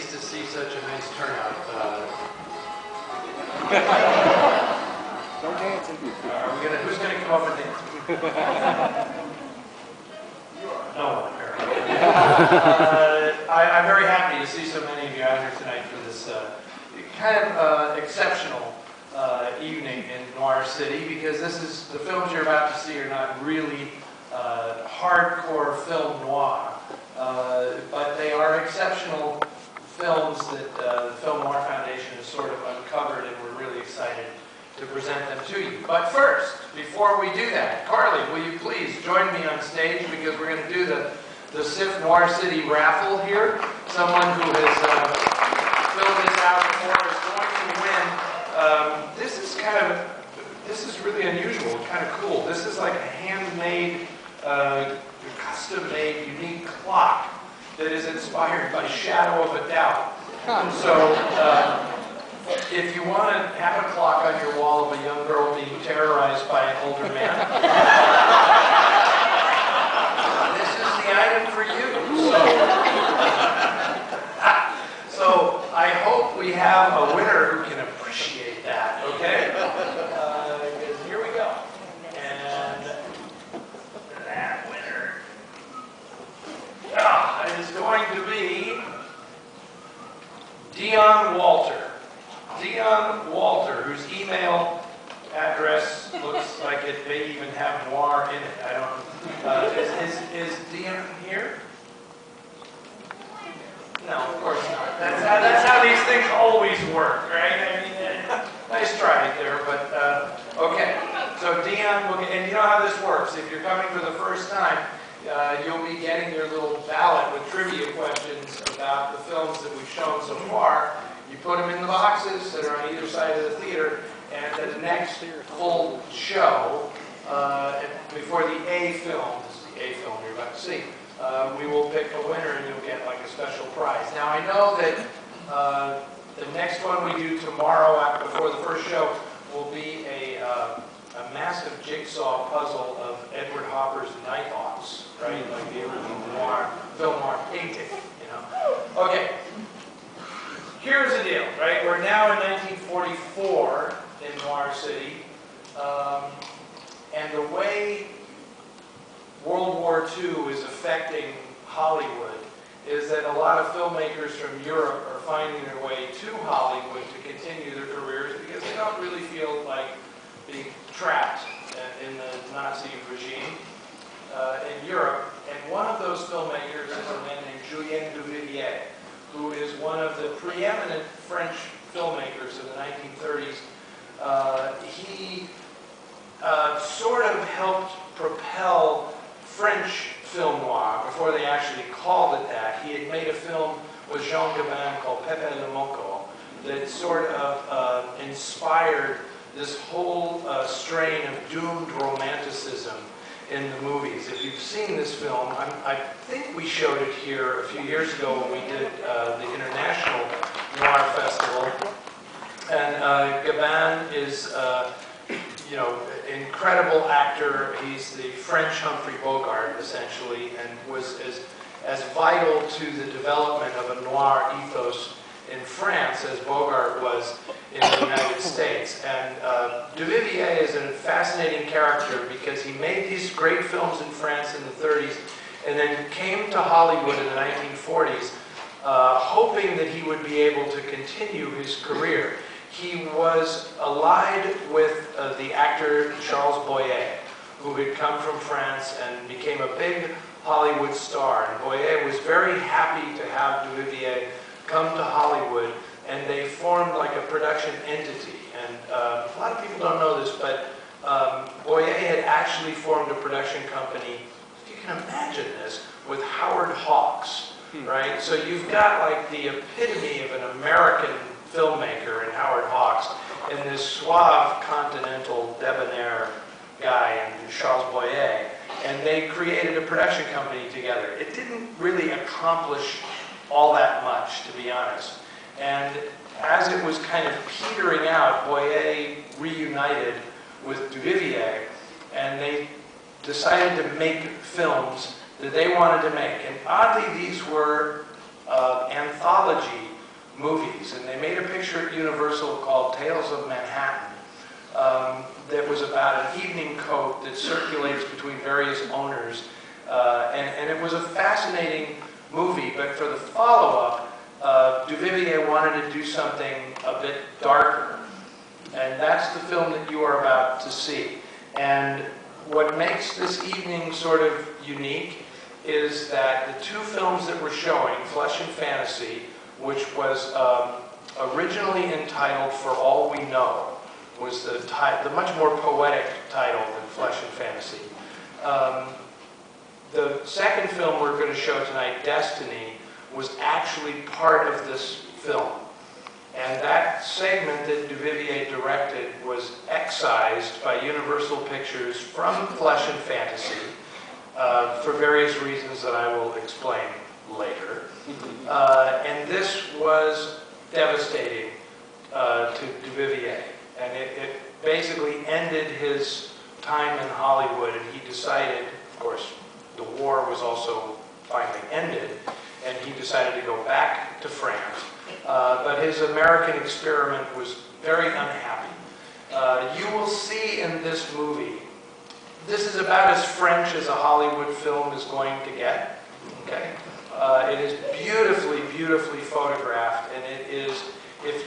pleased to see such a nice turnout. Don't dance. Who's going to come up and dance? No one, apparently. I'm very happy to see so many of you out here tonight for this kind of exceptional evening in Noir City, because the films you're about to see are not really hardcore film noir, but they are exceptional films that the Film Noir Foundation has sort of uncovered, and we're really excited to present them to you. But first, before we do that, Carly, will you please join me on stage, because we're going to do the SIFF Noir City raffle here. Someone who has filled this out before is going to win. This is really unusual, kind of cool. This is like a handmade, custom-made, unique clock that is inspired by Shadow of a Doubt. So, if you want to have a clock on your wall of a young girl being terrorized by an older man, this is the item for you. So I hope we have a winner who can appreciate that, okay? Because here we go. And that winner is going to be Dion Walter. Dion Walter, whose email address looks like it may even have noir in it. I don't. Is Dion here? No, of course not. That's how these things always work, right? I mean, nice try there, but okay. So Dion, and you know how this works. If you're coming for the first time, you'll be getting your little ballot with trivia questions about the films that we've shown so far. You put them in the boxes that are on either side of the theater, and at the next full show, before the A film, this is the A film you're about to see, we will pick a winner and you'll get like a special prize. Now I know that the next one we do tomorrow before the first show will be a massive jigsaw puzzle of Edward Hopper's Nighthawks, right? Like the original film noir painting, you know? Okay. Here's the deal, right? We're now in 1944 in Noir City, and the way World War II is affecting Hollywood is that a lot of filmmakers from Europe are finding their way to Hollywood to continue their careers because they don't really feel like being trapped in the Nazi regime in Europe. And one of those filmmakers is a man named Julien Duvivier, who is one of the preeminent French filmmakers of the 1930s. He sort of helped propel French film noir before they actually called it that. He had made a film with Jean Gabin called Pepe le Moko that sort of inspired this whole strain of doomed romanticism in the movies. If you've seen this film, I think we showed it here a few years ago when we did the International Noir Festival. And Gabin is, you know, incredible actor. He's the French Humphrey Bogart, essentially, and was as vital to the development of a noir ethos in France as Bogart was in the United States. And Duvivier is a fascinating character because he made these great films in France in the 30s and then came to Hollywood in the 1940s hoping that he would be able to continue his career. He was allied with the actor Charles Boyer, who had come from France and became a big Hollywood star. And Boyer was very happy to have Duvivier come to Hollywood, and they formed like a production entity. And a lot of people don't know this, but Boyer had actually formed a production company, if you can imagine this, with Howard Hawks, right? So you've got like the epitome of an American filmmaker in Howard Hawks, and this suave, continental, debonair guy in Charles Boyer, and they created a production company together. It didn't really accomplish all that much, to be honest. And as it was kind of petering out, Boyer reunited with Duvivier, and they decided to make films that they wanted to make. And oddly, these were anthology movies. And they made a picture at Universal called Tales of Manhattan that was about an evening coat that circulates between various owners. And it was a fascinating movie, but for the follow-up, Duvivier wanted to do something a bit darker. And that's the film that you are about to see. And what makes this evening sort of unique is that the two films that we're showing, Flesh and Fantasy, which was originally entitled For All We Know, was the much more poetic title than Flesh and Fantasy. The second film we're going to show tonight, Destiny, was actually part of this film. And that segment that Duvivier directed was excised by Universal Pictures from Flesh and Fantasy for various reasons that I will explain later. And this was devastating to Duvivier. And it basically ended his time in Hollywood, and he decided, of course, the war was also finally ended, and he decided to go back to France. But his American experiment was very unhappy. You will see in this movie, this is about as French as a Hollywood film is going to get. Okay, it is beautifully, beautifully photographed, and it is.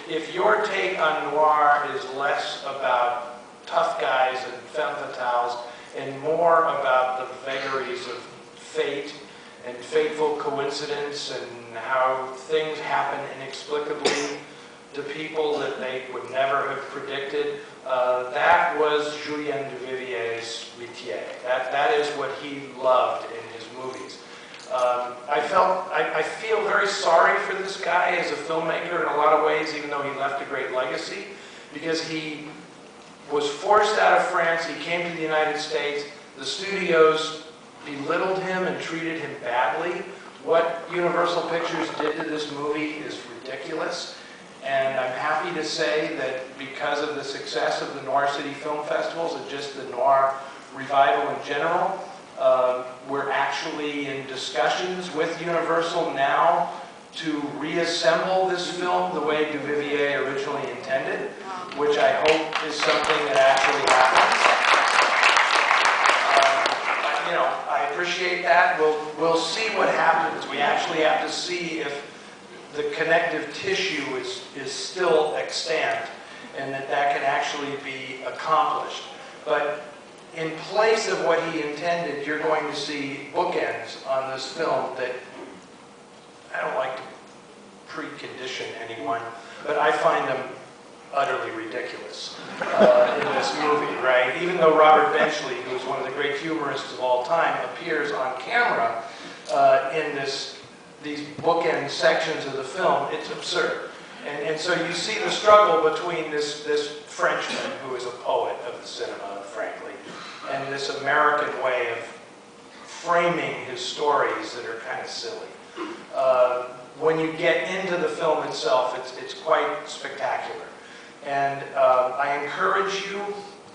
If your take on Noir is less about tough guys and femme fatales and more about the vagaries of fate and fateful coincidence and how things happen inexplicably to people that they would never have predicted, that was Julien Duvivier's métier. That is what he loved in his movies. I feel very sorry for this guy as a filmmaker in a lot of ways, even though he left a great legacy, because he was forced out of France. He came to the United States. The studios belittled him and treated him badly. What Universal Pictures did to this movie is ridiculous. And I'm happy to say that because of the success of the Noir City Film Festivals and just the Noir revival in general, we're actually in discussions with Universal now to reassemble this film the way Duvivier originally intended, which I hope is something that actually happens. You know, I appreciate that. We'll see what happens. We actually have to see if the connective tissue is still extant and that can actually be accomplished. But in place of what he intended, you're going to see bookends on this film that I don't like to precondition anyone, but I find them utterly ridiculous in this movie, right? Even though Robert Benchley, who is one of the great humorists of all time, appears on camera in these bookend sections of the film, it's absurd. And so you see the struggle between this Frenchman, who is a poet of the cinema, frankly, and this American way of framing his stories that are kind of silly. When you get into the film itself, it's quite spectacular. And I encourage you,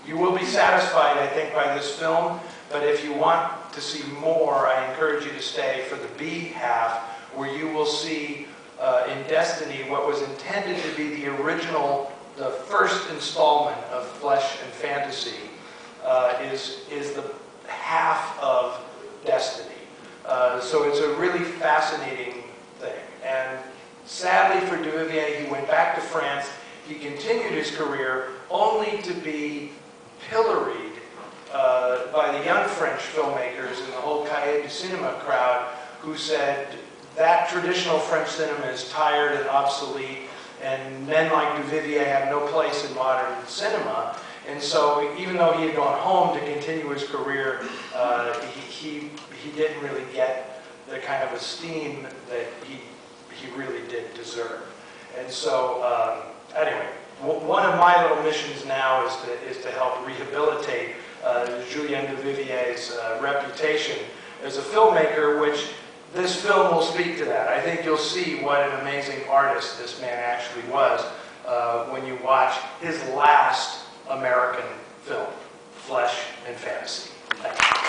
you will be satisfied, I think, by this film, but if you want to see more, I encourage you to stay for the B half, where you will see in Destiny what was intended to be the original, the first installment of Flesh and Fantasy, is the half of Destiny. So it's a really fascinating thing. And sadly for Duvivier, he went back to France. He continued his career only to be pilloried by the young French filmmakers and the whole Cahiers du Cinéma crowd, who said that traditional French cinema is tired and obsolete, and men like Duvivier have no place in modern cinema. And so even though he had gone home to continue his career, he didn't really get the kind of esteem that he really did deserve. And so anyway, one of my little missions now is to help rehabilitate Julien Duvivier's reputation as a filmmaker, which this film will speak to that. I think you'll see what an amazing artist this man actually was when you watch his last American film, Flesh and Fantasy. Thank you.